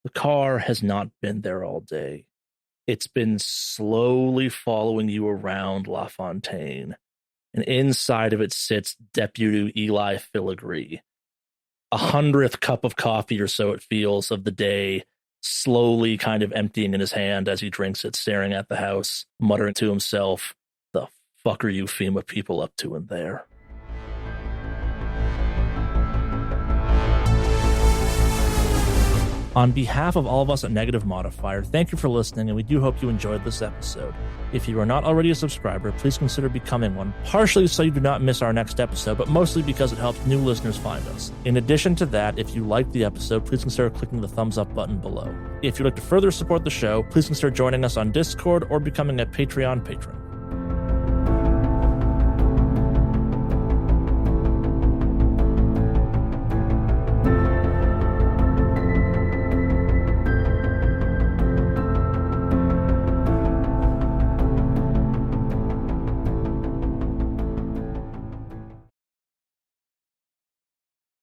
Speaker 1: The car has not been there all day. It's been slowly following you around Lafontaine, and inside of it sits Deputy Eli Filigree. 100th cup of coffee or so it feels of the day, slowly kind of emptying in his hand as he drinks it, staring at the house, muttering to himself, "The fuck are you FEMA people up to in there?" On behalf of all of us at Negative Modifier, thank you for listening, and we do hope you enjoyed this episode. If you are not already a subscriber, please consider becoming one, partially so you do not miss our next episode, but mostly because it helps new listeners find us. In addition to that, if you liked the episode, please consider clicking the thumbs up button below. If you'd like to further support the show, please consider joining us on Discord or becoming a Patreon patron.